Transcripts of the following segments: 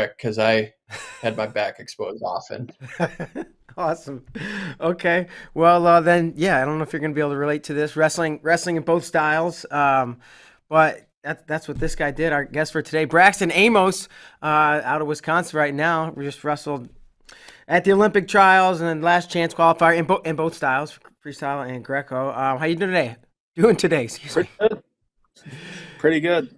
because I had my back exposed often. Awesome. Okay. Well, then, yeah, I don't know if you're going to be able to relate to this wrestling in both styles. But that's what this guy did. Our guest for today, Braxton Amos, out of Wisconsin right now. We just wrestled at the Olympic trials and then last chance qualifier in both styles, freestyle and Greco. How you doing today? Doing today? Excuse Pretty me. good. Pretty good.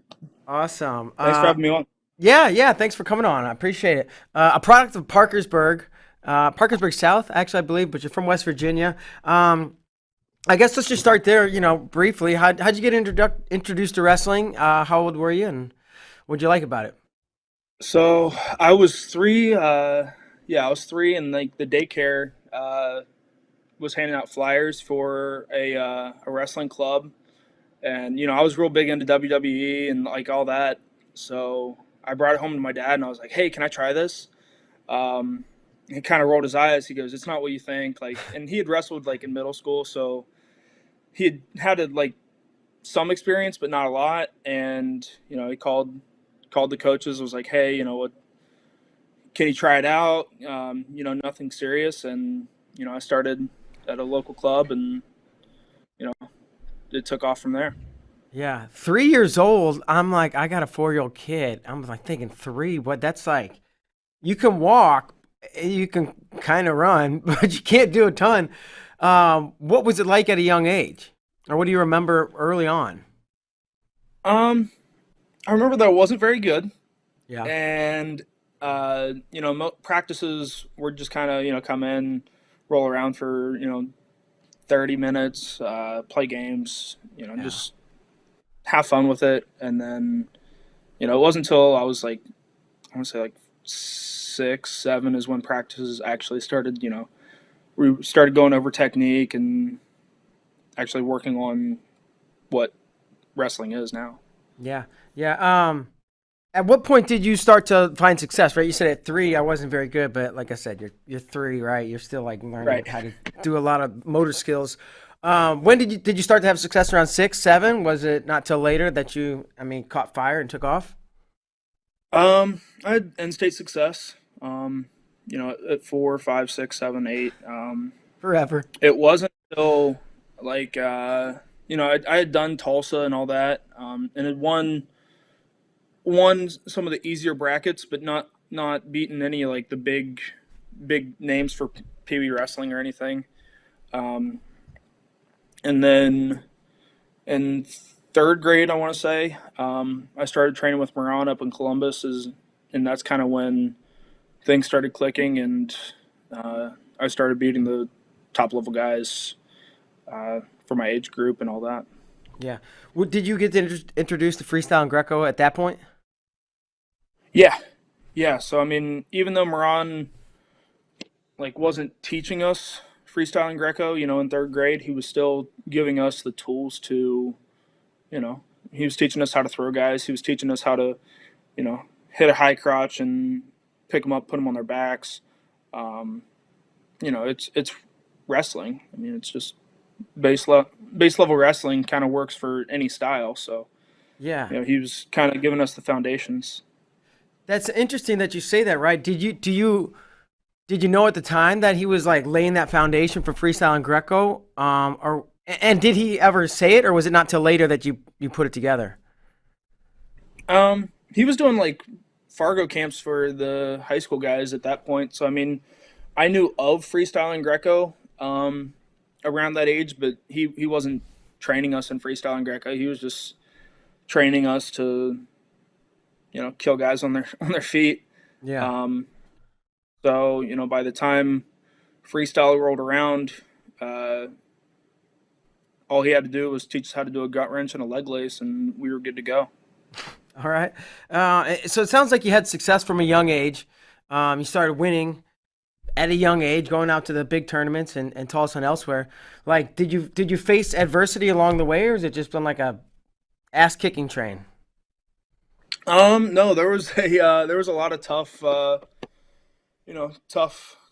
Awesome. Thanks for having me on. Yeah, yeah. Thanks for coming on. I appreciate it. A product of Parkersburg, Parkersburg South, actually, I believe, but you're from West Virginia. I guess let's just start there. Briefly. How'd you get introduced to wrestling? How old were you, and what'd you like about it? So I was three. Yeah, I was three, and like the daycare was handing out flyers for a wrestling club, and I was real big into WWE and like all that. So I brought it home to my dad, and I was like, "Hey, can I try this?" Um, he kind of rolled his eyes. He goes, "It's not what you think." Like, and he had wrestled like in middle school, so he had like some experience, but not a lot. And he called the coaches. Was like, hey, what? Can you try it out? Nothing serious. And I started at a local club, and you know, it took off from there. Yeah, 3 years old. I'm like, I got a 4-year-old kid. I'm like thinking three. What? That's like you can walk, you can kind of run, but you can't do a ton. What was it like at a young age, or what do you remember early on? Um, I remember that I wasn't very good, Yeah, and practices were just kind of come in, roll around for 30 minutes, play games, yeah, just have fun with it. And then it wasn't until I was like, I want to say like 6, 7 is when practices actually started. We started going over technique and actually working on what wrestling is now. yeah, yeah. At what point did you start to find success? Right, you said at three, I wasn't very good, but like I said, you're three, right? You're still like learning Right. how to do a lot of motor skills. When did you start to have success? Around 6, 7? Was it not till later that I mean, caught fire and took off? I had in-state success. At 4, 5, 6, 7, 8. Forever. It wasn't until like I had done Tulsa and all that, and had won some of the easier brackets, but not beaten any like the big names for Pee Wee wrestling or anything. Um, and then in third grade, I want to say, I started training with Moran up in Columbus, and that's kind of when things started clicking, and I started beating the top level guys for my age group and all that. Yeah. Did you get introduced to freestyle and Greco at that point? Yeah, yeah. So I mean, even though Moran like wasn't teaching us freestyling Greco, in third grade, he was still giving us the tools to, you know, he was teaching us how to throw guys. He was teaching us how to, hit a high crotch and pick them up, put them on their backs. Um, it's wrestling. I mean, it's just base level wrestling kind of works for any style. So Yeah. he was kind of giving us the foundations. That's interesting that you say that, right? Did you know at the time that he was like laying that foundation for freestyle and Greco? Or and did he ever say it, or was it not till later that you put it together? He was doing like Fargo camps for the high school guys at that point. So I mean, I knew of freestyling Greco around that age, but he wasn't training us in freestyling Greco. He was just training us to kill guys on their on their feet. Yeah. Um, so by the time freestyle rolled around, uh, all he had to do was teach us how to do a gut wrench and a leg lace, and we were good to go. All right. So it sounds like you had success from a young age. You started winning at a young age, going out to the big tournaments and Tulsa and elsewhere. Like, did you face adversity along the way, or has it just been like a ass kicking train? No, there was a lot of tough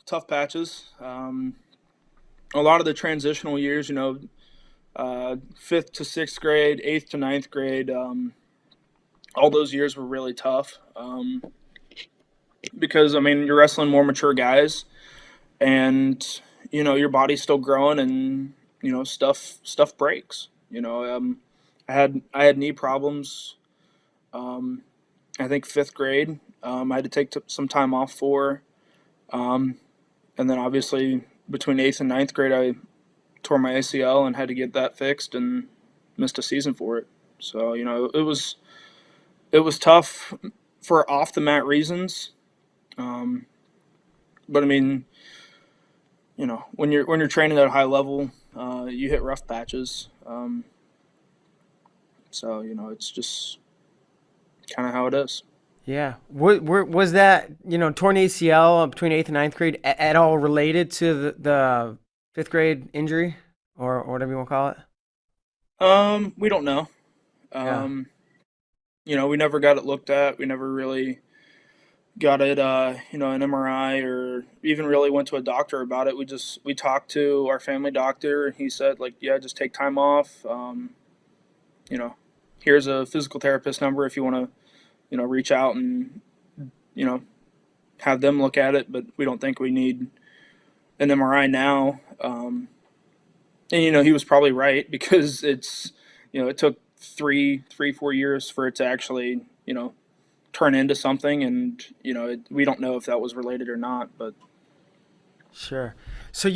tough patches. A lot of the transitional years, fifth to sixth grade, eighth to ninth grade. All those years were really tough. because I mean you're wrestling more mature guys, and your body's still growing, and stuff breaks. I had knee problems. Um, I think fifth grade. I had to take some time off for, um, and then obviously between eighth and ninth grade, I tore my ACL and had to get that fixed and missed a season for it. So it was tough for off the mat reasons. Um, but I mean, when you're training at a high level, you hit rough patches. So it's just kind of how it is. Yeah. Was that, torn ACL between eighth and ninth grade at all related to the fifth grade injury or whatever you want to call it? We don't know. Yeah. Um, we never got it looked at. We never really got it, an MRI or even really went to a doctor about it. We talked to our family doctor, and he said like, yeah, just take time off. You know, here's a physical therapist number if you want to, reach out and you know have them look at it. But we don't think we need an MRI now. And he was probably right because it took 4 years for it to actually turn into something, and we don't know if that was related or not. But Sure. So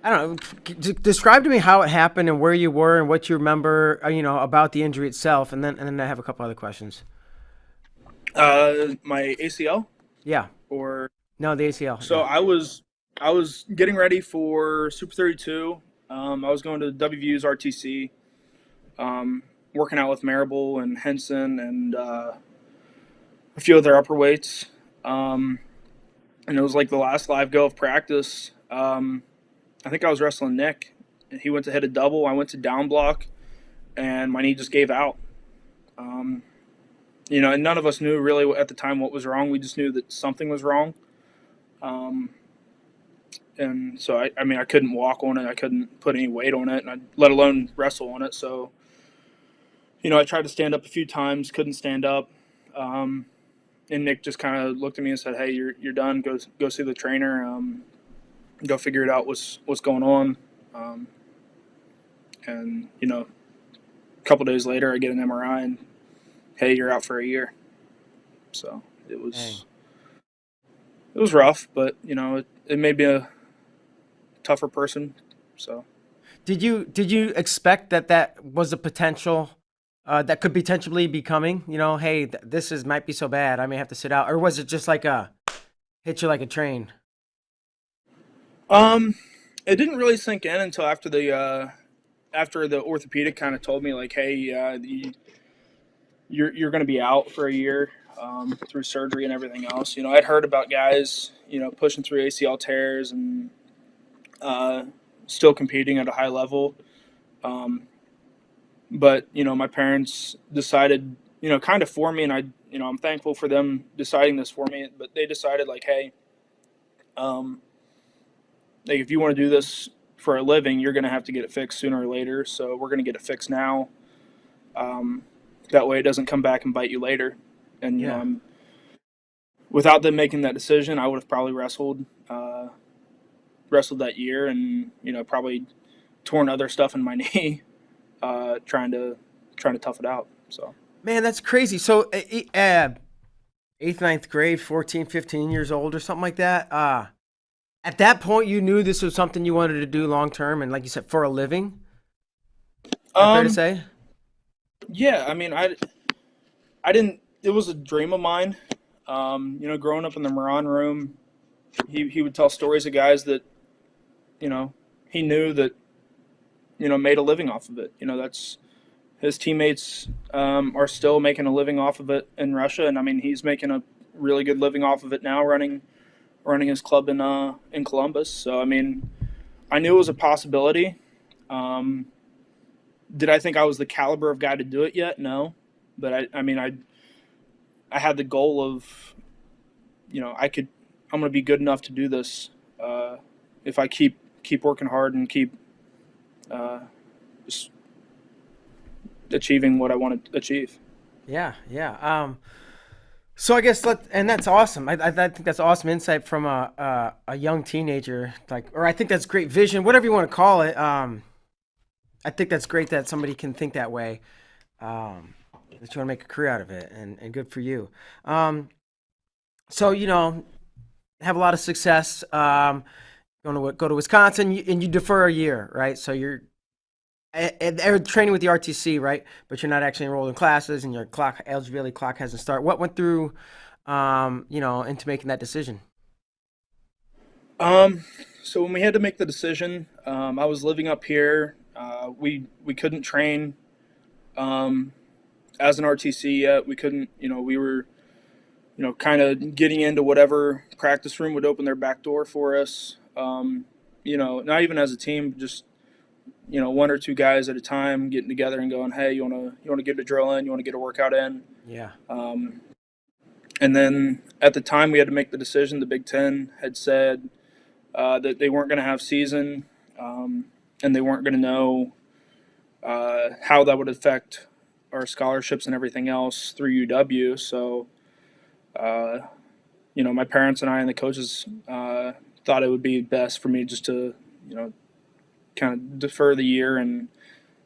I don't know, describe to me how it happened and where you were and what you remember, about the injury itself, and then I have a couple other questions. my ACL Yeah. or No, the ACL. so Yeah. I was getting ready for Super 32. I was going to WVU's RTC, working out with Marable and Henson and a few other upper weights. And it was like the last live go of practice. I think I was wrestling Nick, and he went to hit a double. I went to down block, and my knee just gave out. Um, and none of us knew really at the time what was wrong. We just knew that something was wrong. Um, and so I mean, I couldn't walk on it. I couldn't put any weight on it, and let alone wrestle on it. So I tried to stand up a few times, couldn't stand up. Um, and Nick just kind of looked at me and said, "Hey, you're done. Go see the trainer. Go figure it out. What's going on." Um, and a couple days later, I get an MRI, and hey, you're out for a year. So it Dang. was it was rough, but it made me a tougher person. So Did you expect that was a potential that could potentially be coming? Hey, this is might be so bad I may have to sit out, or was it just like a hit you like a train? um, it didn't really sink in until after the orthopedic kind of told me like, hey, you're going to be out for a year, through surgery and everything else. I'd heard about guys pushing through ACL tears and uh, still competing at a high level. Um, but my parents decided kind of for me, and I'm thankful for them deciding this for me. But they decided like, hey, um, like if you want to do this for a living, you're going to have to get it fixed sooner or later. So we're going to get it fixed now. Um, that way it doesn't come back and bite you later. And Yeah. without them making that decision, I would have probably wrestled that year, and probably torn other stuff in my knee, trying to tough it out. So Man, that's crazy. So, eighth, ninth grade, 14, 15 years old or something like that. At that point, you knew this was something you wanted to do long term, and like you said, for a living. Is that fair to um, say? yeah, I mean, I didn't. It was a dream of mine. Growing up in the Moran room, he would tell stories of guys that you know he knew that made a living off of it. That's his teammates, are still making a living off of it in Russia, and I mean he's making a really good living off of it now, running his club in Columbus. So I mean, I knew it was a possibility. Um, did I think I was the caliber of guy to do it yet? No, but I mean I had the goal of I'm going to be good enough to do this, if I keep working hard and keep uh, just achieving what I want to achieve. Yeah, yeah. So I guess and that's awesome. I think that's awesome insight from a young teenager, like, or I think that's great vision, whatever you want to call it. I think that's great that somebody can think that way. That you want to make a career out of it, and good for you. Um, so have a lot of success. Going to go to Wisconsin, and you defer a year, right? So you're they're training with the RTC, right? But you're not actually enrolled in classes, and your clock eligibility clock hasn't started. What went through, into making that decision? Um, so when we had to make the decision, I was living up here. We couldn't train um, as an RTC yet. We couldn't, we were, kind of getting into whatever practice room would open their back door for us. Not even as a team, just one or two guys at a time getting together and going, hey, you wanna get a drill in, you wanna get a workout in. Yeah, Um, and then at the time we had to make the decision. The Big Ten had said that they weren't going to have season, and they weren't going to know how that would affect our scholarships and everything else through UW. So, uh, my parents and I and the coaches thought it would be best for me just to, kind of defer the year and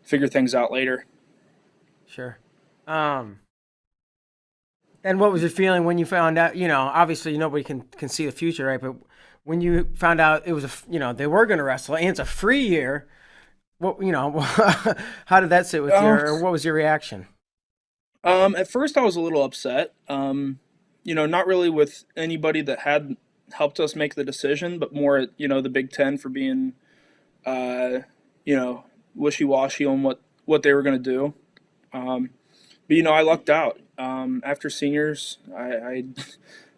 figure things out later. sure. Um, and what was your feeling when you found out? Obviously nobody can see the future, right? But when you found out it was they were going to wrestle and it's a free year, what how did that sit with you, Well, or what was your reaction? at first I was a little upset. Not really with anybody that had helped us make the decision, but more at, the Big Ten for being, uh, you know, wishy-washy on what they were going to do. Um, but I lucked out. After seniors, I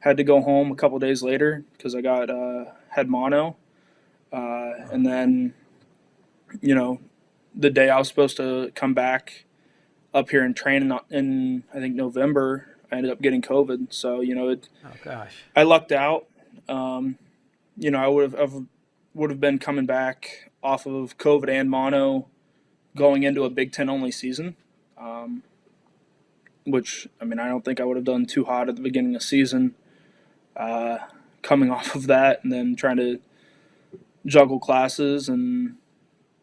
had to go home a couple days later because I got had mono, and then you know the day I was supposed to come back up here and train in I think November, I ended up getting COVID. So Oh gosh. I lucked out. Um, I would have been coming back off of COVID and mono going into a Big Ten only season. Um, which I mean I don't think I would have done too hot at the beginning of the season. Uh, Coming off of that and then trying to juggle classes and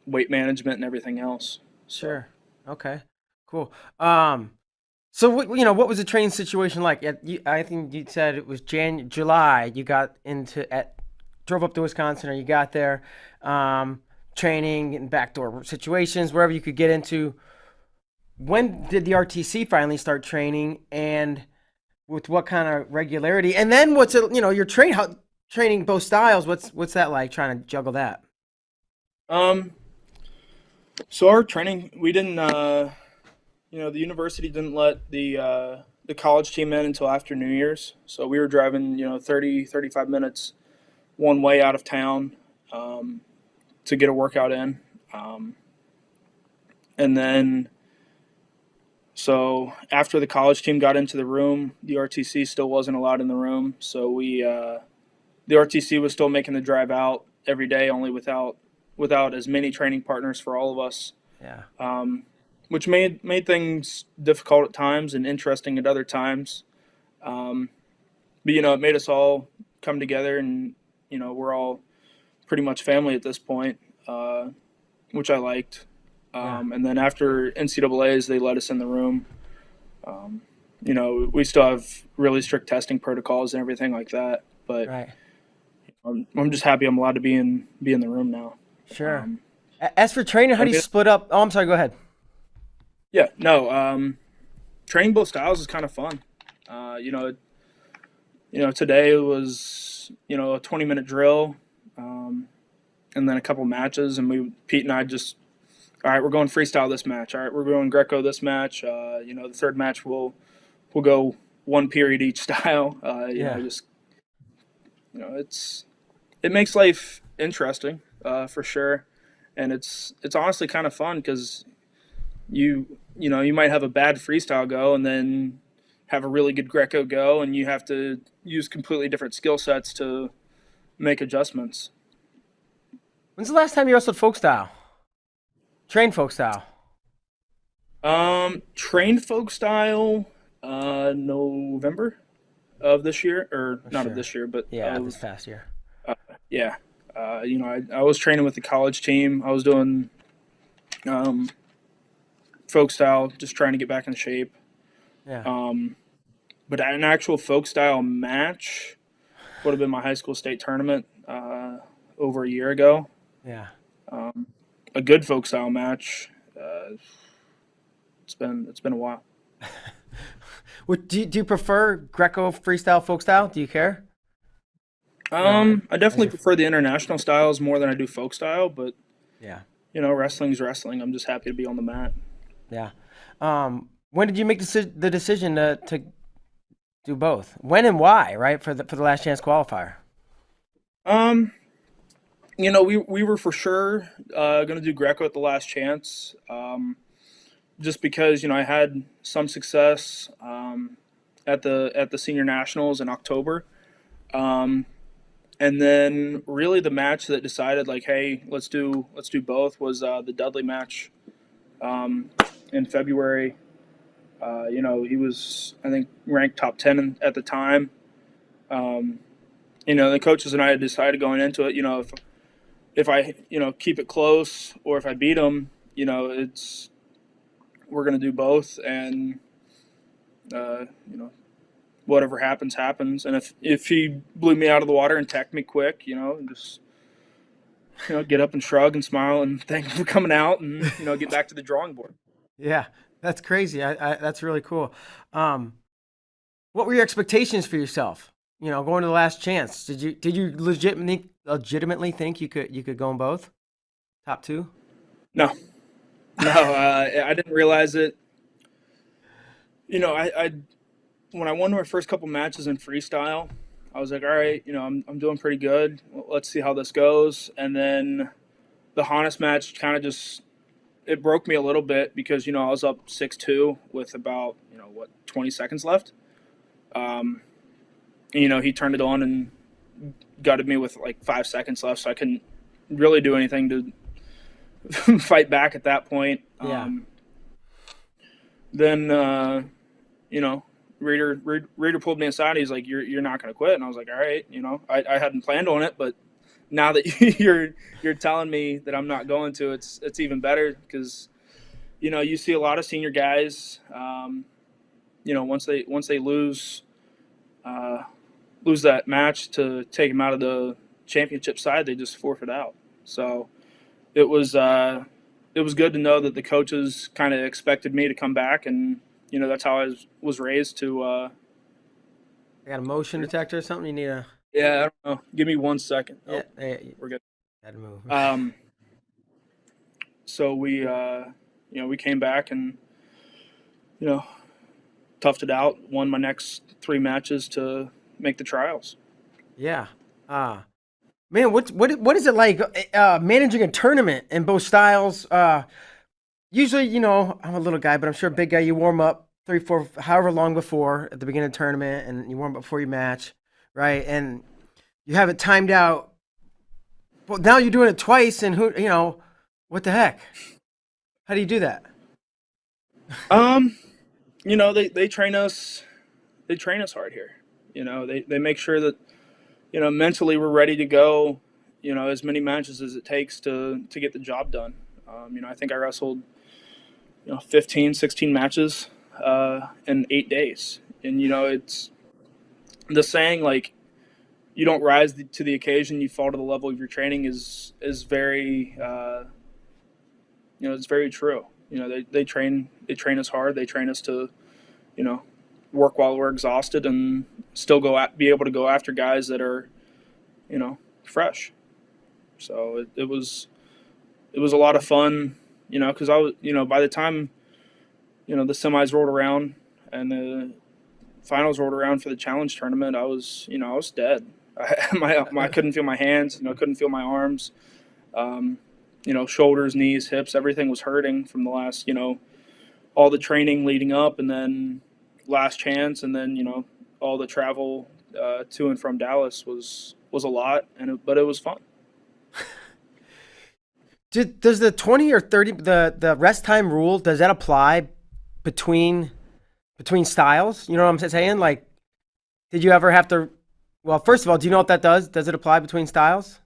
weight management and everything else. So Sure. Okay. Cool. So what was the training situation like? I think you said it was July. You got drove up to Wisconsin, or you got there, training in backdoor situations, wherever you could get into. When did the RTC finally start training, and with what kind of regularity? And then what's it? You're training both styles. What's that like? Trying to juggle that. um, so our training we didn't the university didn't let the college team in until after New Year's. So we were driving 35 minutes one way out of town um, to get a workout in. Um, and then So after the college team got into the room, the RTC still wasn't allowed in the room. So the RTC was still making the drive out every day, only without as many training partners for all of us, Yeah. which made things difficult at times and interesting at other times. Um, but it made us all come together, and we're all pretty much family at this point, which I liked. Yeah. And then after NCAA's, they let us in the room. Um, we still have really strict testing protocols and everything like that. But Right. I'm just happy I'm allowed to be in the room now. Sure. Um, As for training, how I do you mean, split up? Oh, I'm sorry. Go ahead. yeah, no. Training both styles is kind of fun. Today was a 20-minute drill, and then a couple matches, and Pete and I just all right, we're going freestyle this match. All right, we're going Greco this match. The third match we'll go one period each style. Yeah. Just it makes life interesting for sure, and it's honestly kind of fun because you might have a bad freestyle go and then have a really good Greco go, and you have to use completely different skill sets to make adjustments. When's the last time you wrestled folk style? Train folk style. Trained folk style, November. of this year, or For not of sure. this year, but Yeah, this of past year. yeah. I was training with the college team. I was doing um, folk style, just trying to get back in shape. Yeah. Um, but an actual folk style match would have been my high school state tournament over a year ago. Yeah. Um, a good folk style match. Uh, it's been a while. Do you prefer Greco, freestyle, folk style? Do you care? I As definitely your prefer the international styles more than I do folk style, but yeah, wrestling's wrestling. I'm just happy to be on the mat. yeah. When did you make the decision to do both? When and why? Right for the last chance qualifier. Um, we were for sure going to do Greco at the last chance, just because I had some success at the senior nationals in October, um, and then really the match that decided like, hey, let's do both was the Dudley match um, in February. He was, I think, ranked top 10 at the time. Um, the coaches and I had decided going into it, if I, keep it close or if I beat him, we're going to do both. And, uh, you know, whatever happens, happens. And if he blew me out of the water and tacked me quick, just, get up and shrug and smile and thank him for coming out and, get back to the drawing board. Yeah, that's crazy. That's really cool. Um, what were your expectations for yourself? Going to the last chance. Did you legitimately think you could go in both top two? No, no, I didn't realize it. I when I won my first couple matches in freestyle, I was like, all right, I'm doing pretty good. Let's see how this goes. And then the Hannes match kind of just it broke me a little bit because I was up 6-2 with about 20 seconds left. Um, he turned it on and gutted me with like 5 seconds left, so I couldn't really do anything to fight back at that point. Yeah. Then Reader pulled me aside. He's like, "You're not going to quit," and I was like, "All right." I hadn't planned on it, but now that you're telling me that I'm not going to, it's even better because you see a lot of senior guys. Once they lose that match to take them out of the championship side, they just forfeit out. So it was good to know that the coaches kind of expected me to come back, and that's how I was raised to. I got a motion detector or something. You need a Yeah, I don't know. Give me 1 second. yeah. Oh, Hey, we're good. gotta move. So we came back and you know toughed it out. Won my next 3 matches to make the trials. Yeah. Man, what is it like managing a tournament in both styles? Usually, I'm a little guy, but I'm sure a big guy. You warm up 3, 4, however long before at the beginning of the tournament, and you warm up before you match, right? And you have it timed out. Well, now you're doing it twice, and what the heck? How do you do that? Um, they train us. They train us hard here. They make sure that mentally we're ready to go. As many matches as it takes to get the job done. I think I wrestled 15, 16 matches in 8 days, and it's the saying like you don't rise to the occasion, you fall to the level of your training is very it's very true. They train us hard. They train us to you know work while we're exhausted and still be able to go after guys that are fresh. So it was a lot of fun, because I was by the time the semis rolled around and the finals rolled around for the challenge tournament, I was dead. I couldn't feel my hands, couldn't feel my arms, shoulders, knees, hips, everything was hurting from the last, all the training leading up, and then last chance, and then all the travel to and from Dallas was a lot, but it was fun. Does the 20 or 30 the rest time rule, does that apply between styles? You know what I'm saying? Like Did you ever have to? Well, first of all, do you know what that does? Does it apply between styles?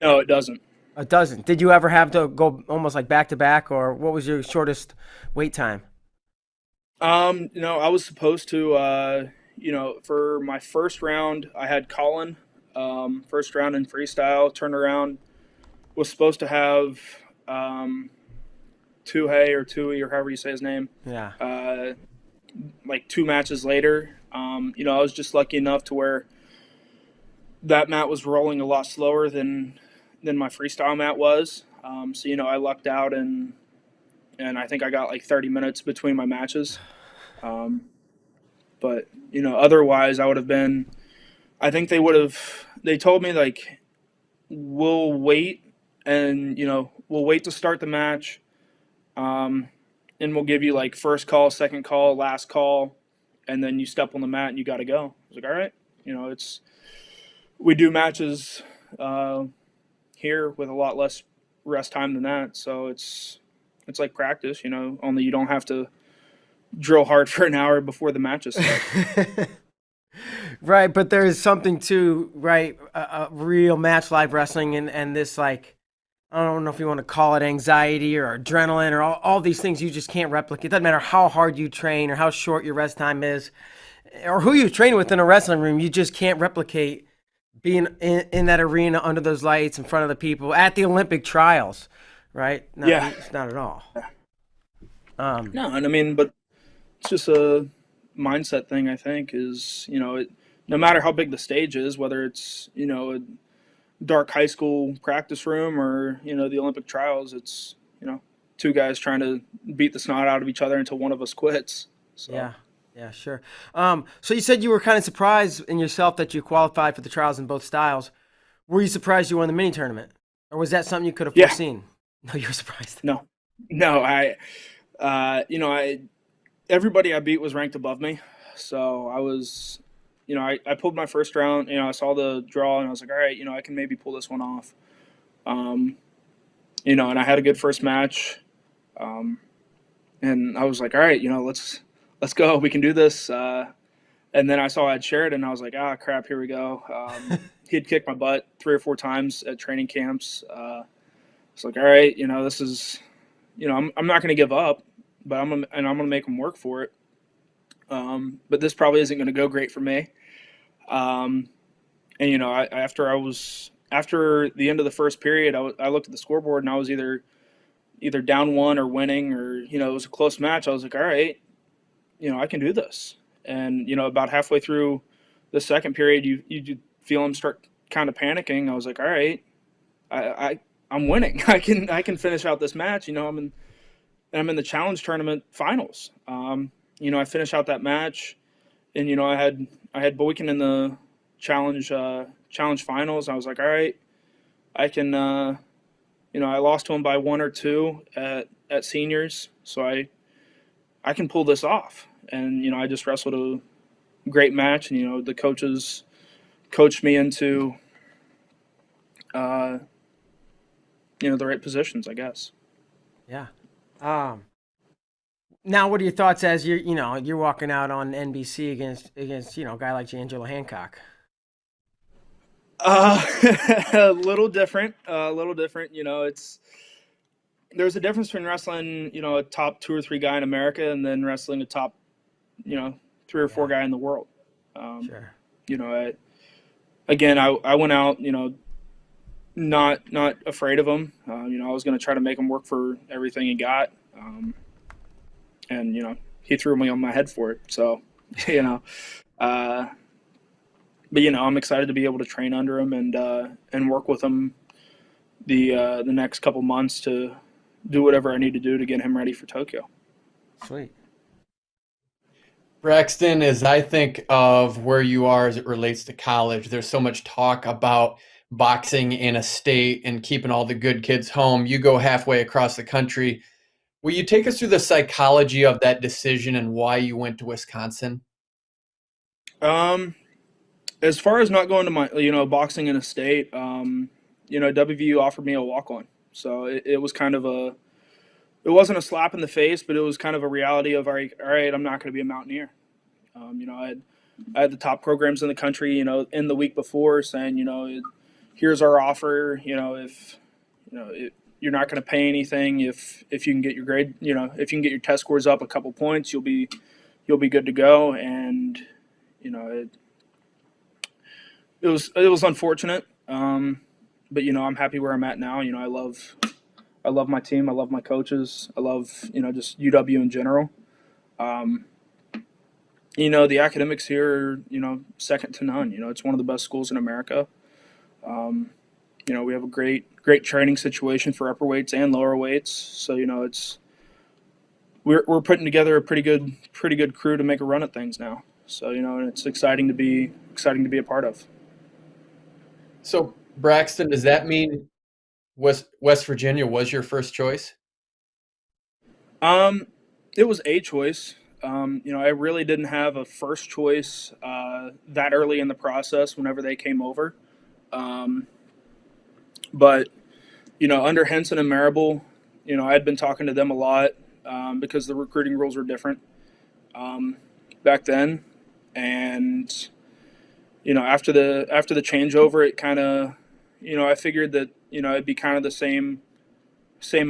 No, it doesn't. It doesn't. Did you ever have to go almost like back to back, or what was your shortest wait time? I was supposed to, for my first round, I had Colin, first round in freestyle, turned around, was supposed to have Tuhei or Tui or however you say his name, Yeah. like 2 matches later. I was just lucky enough to where that mat was rolling a lot slower than my freestyle mat was. I lucked out and I think I got like 30 minutes between my matches. Um, but otherwise I would have been. I think they told me like we'll wait and we'll wait to start the match, and we'll give you like first call, second call, last call, and then you step on the mat and you got to go. I was like, all right, it's we do matches here with a lot less rest time than that, so it's like practice, only you don't have to drill hard for an hour before the matches start. Right, but there is something to right a real match live wrestling and this like I don't know if you want to call it anxiety or adrenaline or all these things you just can't replicate. It doesn't matter how hard you train or how short your rest time is or who you train with in a wrestling room. You just can't replicate being in that arena under those lights in front of the people at the Olympic trials, right? No, Yeah. it's not at all. No, and I mean, but it's just a mindset thing. I think is no matter how big the stage is, whether it's a dark high school practice room or the Olympic trials, it's two guys trying to beat the snot out of each other until one of us quits. So. Yeah. Yeah, sure. So you said you were kind of surprised in yourself that you qualified for the trials in both styles. Were you surprised you won the mini tournament, or was that something you could have foreseen? No, you were surprised. No, I everybody I beat was ranked above me, so I was, I pulled my first round. I saw the draw and I was like, all right, I can maybe pull this one off. And I had a good first match, and I was like, all right, let's go, we can do this. And then I saw Ed Sheridan, and I was like, ah, crap, here we go. He'd kicked my butt 3 or 4 times at training camps. It's like, all right, this is, I'm not going to give up, but I'm going to make him work for it. But this probably isn't going to go great for me. And after the end of the first period, I looked at the scoreboard and I was either down 1 or winning, or it was a close match. I was like, all right, I can do this. And about halfway through the second period, you feel him start kind of panicking. I was like, all right, I'm winning. I can finish out this match. I'm in the challenge tournament finals. I finished out that match, and I had Boykin in the challenge finals. I was like, all right, I can. I lost to him by 1 or 2 at seniors, so I can pull this off. And I just wrestled a great match, and the coaches coached me into the right positions, I guess. Yeah. Now, what are your thoughts as you're walking out on NBC against a guy like Angelo Hancock? A little different. There's a difference between wrestling, a top 2 or 3 guy in America, and then wrestling a top, 3 or 4 guy in the world. Sure. I went out, not afraid of him. I was going to try to make him work for everything he got. And he threw me on my head for it. So, but I'm excited to be able to train under him and work with him the next couple months to do whatever I need to do to get him ready for Tokyo. Sweet. Braxton, as I think of where you are as it relates to college, there's so much talk about boxing in a state and keeping all the good kids home. You go halfway across the country. Will you take us through the psychology of that decision and why you went to Wisconsin? As far as not going to my, boxing in a state, WVU offered me a walk-on. So it was kind of it wasn't a slap in the face, but it was kind of a reality of, all right, I'm not going to be a Mountaineer. I had the top programs in the country, in the week before saying, here's our offer. If you're not going to pay anything if you can get your grade, if you can get your test scores up a couple points, you'll be good to go. And it was unfortunate, but I'm happy where I'm at now. I love my team. I love my coaches. I love just UW in general. Um, the academics here are second to none. It's one of the best schools in America. Um, we have a great training situation for upper weights and lower weights. So it's we're putting together a pretty good crew to make a run at things now. So and it's exciting to be a part of. So, Braxton, does that mean West Virginia was your first choice? It was a choice. I really didn't have a first choice that early in the process whenever they came over. Um, but under Henson and Marable, I had been talking to them a lot because the recruiting rules were different back then, and after the changeover, it kind of I figured that it'd be kind of the same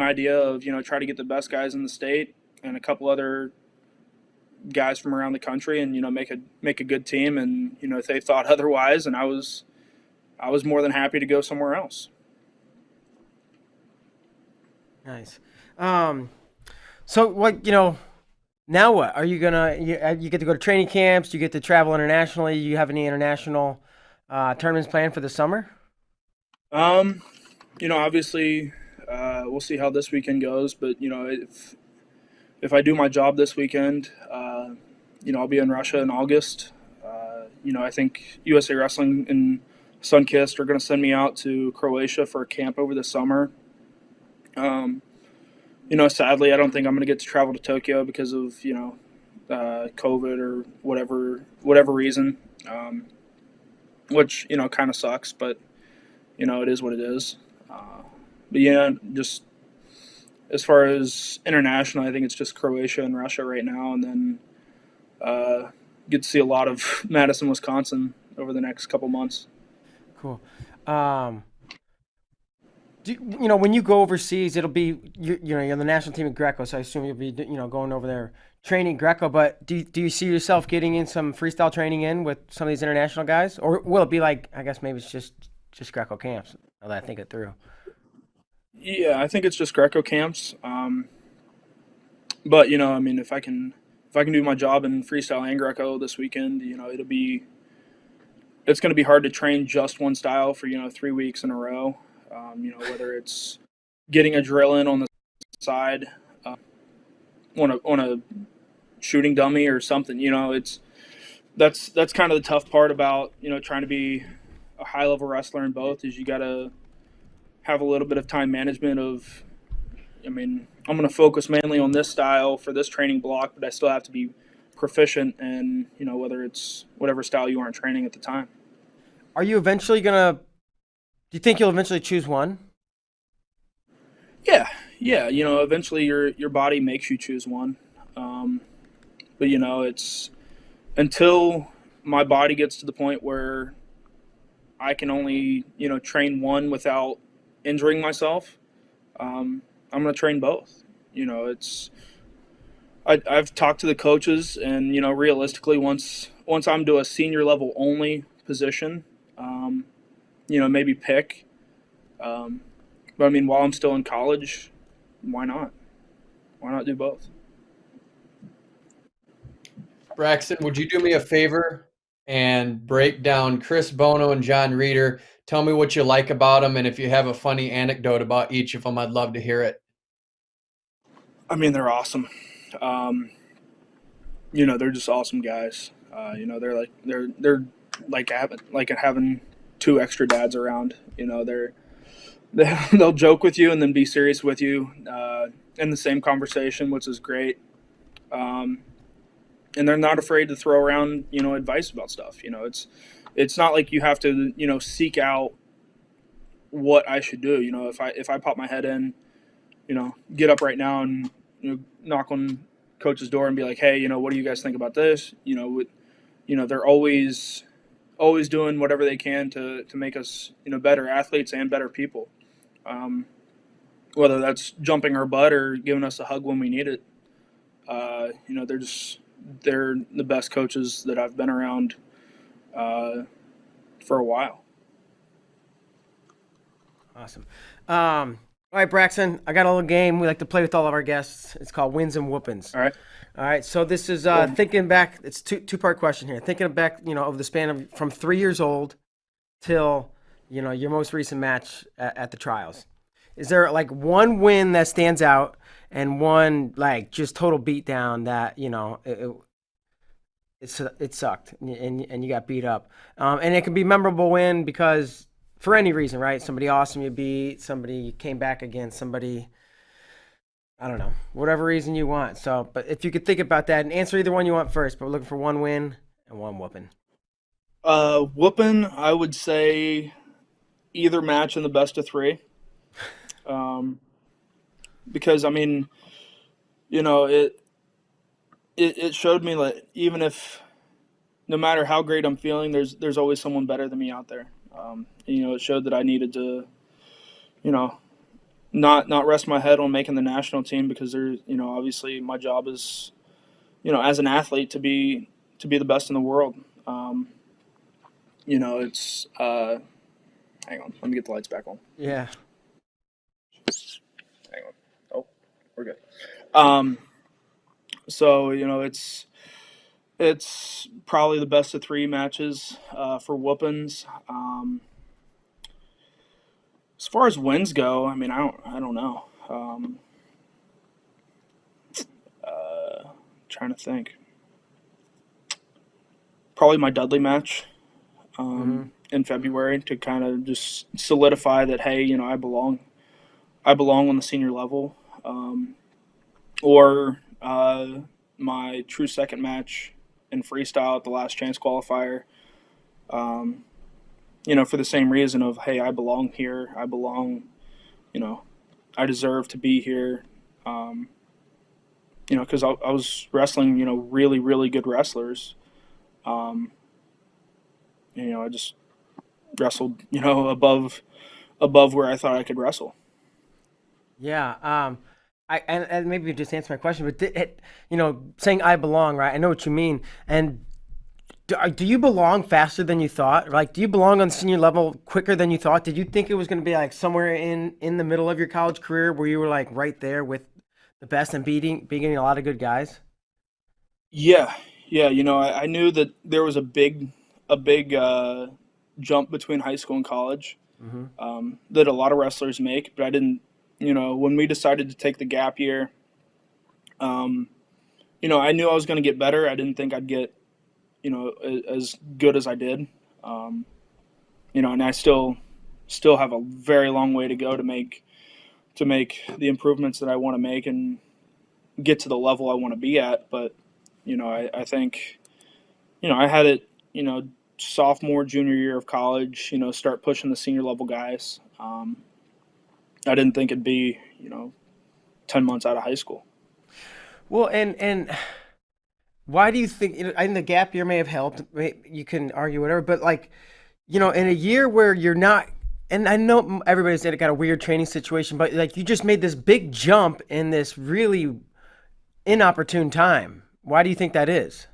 idea of try to get the best guys in the state and a couple other guys from around the country and make a good team. And if they thought otherwise, and I was more than happy to go somewhere else. Nice. So what now? What are you gonna? You get to go to training camps. You get to travel internationally. You have any international tournaments planned for the summer? Obviously, we'll see how this weekend goes. But if I do my job this weekend, I'll be in Russia in August. I think USA Wrestling and Sunkist are going to send me out to Croatia for a camp over the summer. Sadly, I don't think I'm going to get to travel to Tokyo because of COVID or whatever reason, which kind of sucks, but it is what it is. But yeah, just as far as international, I think it's just Croatia and Russia right now, and then get to see a lot of Madison, Wisconsin over the next couple months. Cool. When you go overseas, it'll be you're on the national team at Greco, so I assume you'll be going over there training Greco. But do you see yourself getting in some freestyle training in with some of these international guys, or will it be like I guess maybe it's just Greco camps? Now that I think it through. Yeah, I think it's just Greco camps. But I mean, if I can do my job in freestyle and Greco this weekend, it's going to be hard to train just one style for 3 weeks in a row. Whether it's getting a drill in on the side, on a shooting dummy or something. That's kind of the tough part about trying to be a high level wrestler in both is you got to have a little bit of time management of. I mean, I'm going to focus mainly on this style for this training block, but I still have to be proficient in whether it's whatever style you aren't training at the time. Are you eventually gonna? Do you think you'll eventually choose one? Yeah. Eventually your body makes you choose one. But it's until my body gets to the point where I can only train one without injuring myself. I'm going to train both. I've talked to the coaches, and realistically, once I'm to a senior level only position, maybe pick. But I mean, while I'm still in college, why not? Why not do both? Braxton, would you do me a favor and break down Chris Bono and John Reeder? Tell me what you like about them, and if you have a funny anecdote about each of them, I'd love to hear it. I mean, they're awesome. They're just awesome guys. They're like having two extra dads around. They'll joke with you and then be serious with you in the same conversation, which is great. And they're not afraid to throw around advice about stuff. It's not like you have to seek out what I should do. If I pop my head in, get up right now and knock on coach's door and be like, hey, what do you guys think about this? they're always doing whatever they can to make us, better athletes and better people. Whether that's jumping our butt or giving us a hug when we need it. They're the best coaches that I've been around for a while. Awesome. All right, Braxton, I got a little game we like to play with all of our guests. It's called Wins and Whoopins. All right. All right, so this is thinking back. It's two-part question here. Thinking back, over the span of from 3 years old till, your most recent match at the trials. Is there like one win that stands out and one like just total beatdown that, it sucked and you got beat up? And it can be a memorable win because for any reason, right? Somebody awesome you beat, somebody you came back against, somebody, I don't know, whatever reason you want. So, but if you could think about that and answer either one you want first, but we're looking for one win and one whooping. Whooping, I would say either match in the best of three. Because I mean, it showed me that even if no matter how great I'm feeling, there's always someone better than me out there. It showed that I needed to, not rest my head on making the national team because there's, obviously my job is, as an athlete to be the best in the world. It's hang on, let me get the lights back on. Yeah. Hang on. Oh, we're good. So it's probably the best of three matches for whoopings. As far as wins go, I mean, I don't know. Trying to think. Probably my Dudley match in February to kind of just solidify that, hey, I belong on the senior level. Or my true second match in freestyle at the last chance qualifier. For the same reason of, hey, I belong here. I belong, I deserve to be here. Because I was wrestling, really, really good wrestlers. I just wrestled, above where I thought I could wrestle. Yeah. And maybe you just answer my question, but saying I belong, right? I know what you mean. And do you belong faster than you thought? Like, do you belong on senior level quicker than you thought? Did you think it was going to be like somewhere in the middle of your college career where you were like right there with the best and beating a lot of good guys? Yeah. I knew that there was a big jump between high school and college that a lot of wrestlers make, but I didn't. When we decided to take the gap year, I knew I was going to get better. I didn't think I'd get, as good as I did. And I still have a very long way to go to make the improvements that I want to make and get to the level I want to be at. But, I think, I had it, sophomore, junior year of college, start pushing the senior level guys. I didn't think it'd be, 10 months out of high school. Well, and why do you think, I think the gap year may have helped. You can argue whatever, but like, in a year where you're not, and I know everybody's got a weird training situation, but like you just made this big jump in this really inopportune time. Why do you think that is?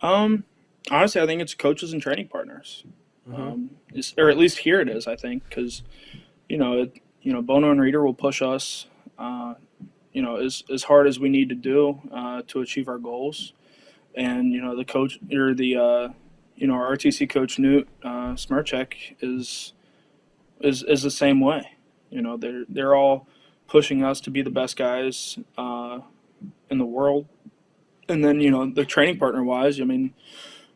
Honestly, I think it's coaches and training partners, or at least here it is. I think because Bono and Reader will push us, as hard as we need to do to achieve our goals, and the coach or the our RTC coach Newt Smirchek is the same way. They're all pushing us to be the best guys in the world, and then the training partner wise, I mean,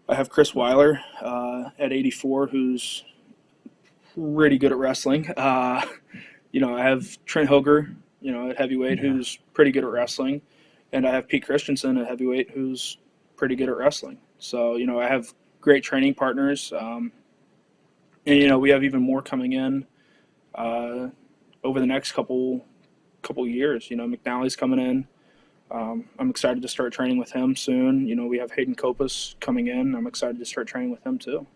I have Chris Weiler at 84, who's pretty good at wrestling. I have Trent Hoger, at heavyweight, who's pretty good at wrestling. And I have Pete Christensen at heavyweight, who's pretty good at wrestling. So, I have great training partners. And, we have even more coming in over the next couple years. McNally's coming in. I'm excited to start training with him soon. We have Hayden Kopus coming in. I'm excited to start training with him too.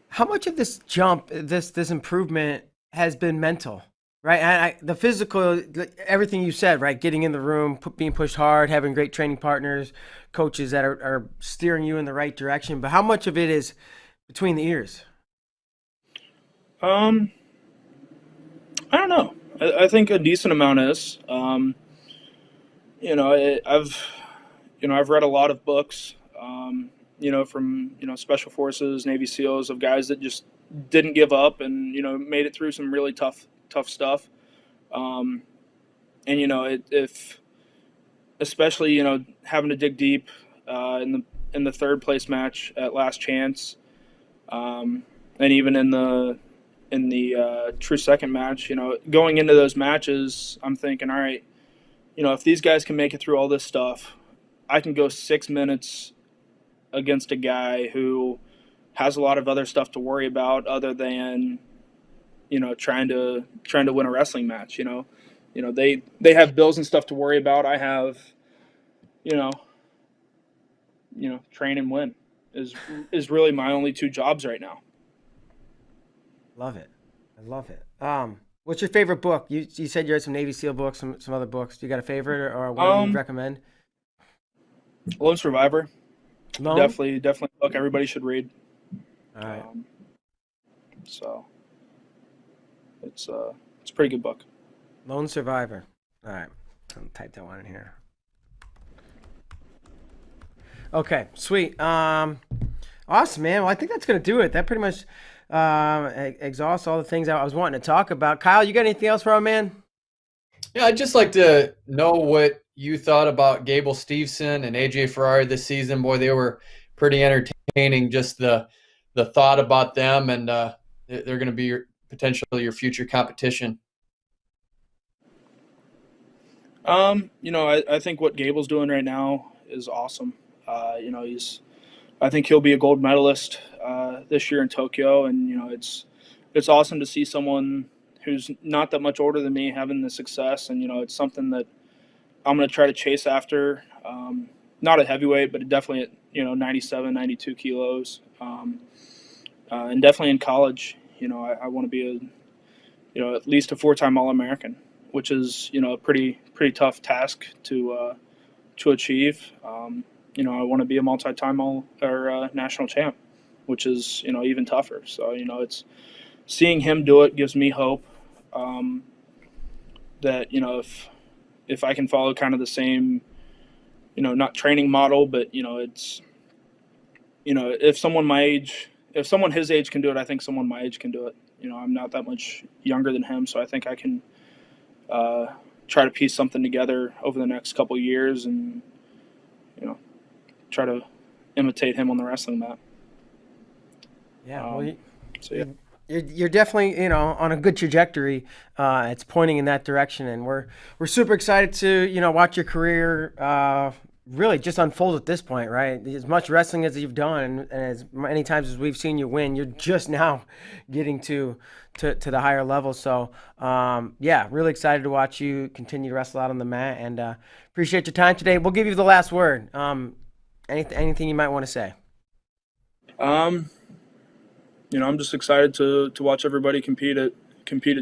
How much of this jump, this improvement has been mental, right? The physical, everything you said, right? Getting in the room, being pushed hard, having great training partners, coaches that are steering you in the right direction. But how much of it is between the ears? I don't know. I think a decent amount is. I've read a lot of books. From Special Forces, Navy SEALs, of guys that just didn't give up and made it through some really tough stuff. If especially having to dig deep in the third place match at Last Chance, and even in the true second match, going into those matches, I'm thinking, all right, if these guys can make it through all this stuff, I can go 6 minutes against a guy who has a lot of other stuff to worry about other than trying to win a wrestling match. They have bills and stuff to worry about. I have train and win is really my only two jobs right now. Love it. I love it. What's your favorite book? You said you read some Navy SEAL books, some other books. Do you got a favorite or one you recommend? Lone Survivor. Lone? Definitely a book everybody should read. All right. So it's a pretty good book. Lone Survivor. All right. I'll type that one in here. Okay, sweet. Awesome, man. Well, I think that's gonna do it. That pretty much exhausts all the things I was wanting to talk about. Kyle, you got anything else for our man? Yeah, I'd just like to know what you thought about Gable Steveson and AJ Ferrari this season. Boy, they were pretty entertaining. Just the thought about them, and they're going to be potentially your future competition. I think what Gable's doing right now is awesome. I think he'll be a gold medalist this year in Tokyo, and it's awesome to see someone who's not that much older than me having the success, and it's something that I'm going to try to chase after. Not at heavyweight, but definitely at 97, 92 kilos, and definitely in college. I want to be at least a 4-time All-American, which is a pretty tough task to achieve. I want to be a multi-time national champ, which is even tougher. So it's seeing him do it gives me hope that if I can follow kind of the same not training model, but it's if someone his age can do it, I think someone my age can do it. I'm not that much younger than him, so I think I can try to piece something together over the next couple of years and try to imitate him on the wrestling mat. Yeah, you're definitely on a good trajectory. It's pointing in that direction, and we're super excited to watch your career really just unfold at this point, right? As much wrestling as you've done, and as many times as we've seen you win, you're just now getting to the higher level. So really excited to watch you continue to wrestle out on the mat, and appreciate your time today. We'll give you the last word. Anything you might want to say? I'm just excited to watch everybody compete at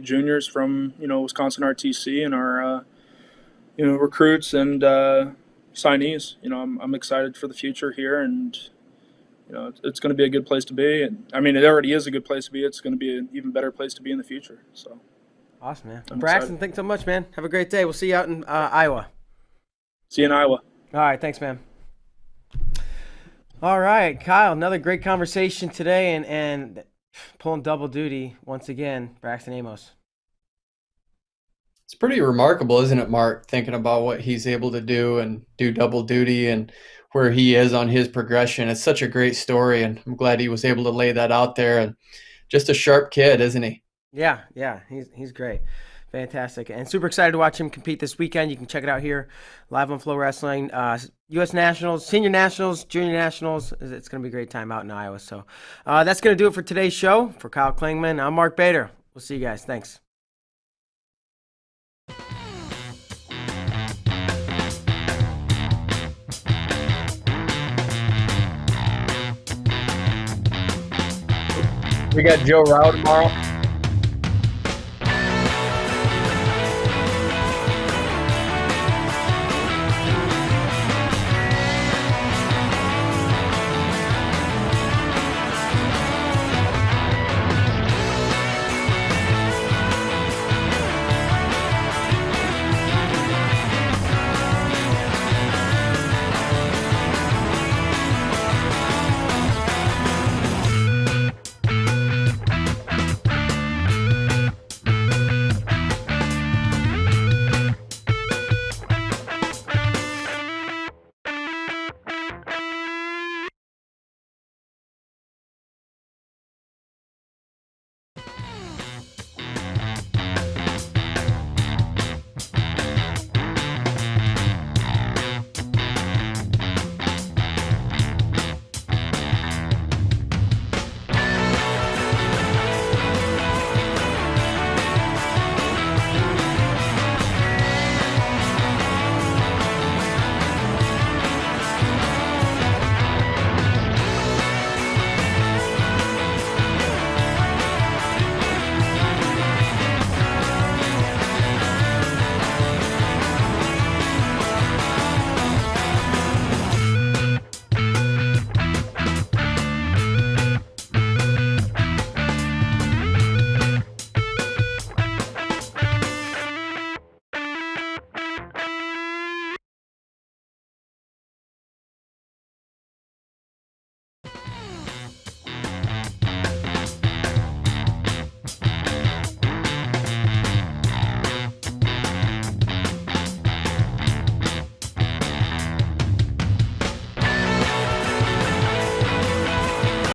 juniors from Wisconsin RTC and our recruits and signees. I'm excited for the future here, and it's going to be a good place to be. And I mean, it already is a good place to be. It's going to be an even better place to be in the future. So awesome, man. Braxton, thanks so much, man. Have a great day. We'll see you out in Iowa. See you in Iowa. All right, thanks, man. All right, Kyle, another great conversation today, and pulling double duty once again, Braxton Amos. It's pretty remarkable, isn't it, Mark, thinking about what he's able to do and do double duty and where he is on his progression. It's such a great story, and I'm glad he was able to lay that out there. And just a sharp kid, isn't he? Yeah, he's great. Fantastic. And super excited to watch him compete this weekend. You can check it out here live on FloWrestling. U.S. Nationals, Senior Nationals, Junior Nationals. It's going to be a great time out in Iowa. So that's going to do it for today's show. For Kyle Klingman, I'm Mark Bader. We'll see you guys. Thanks. We got Joe Rao tomorrow.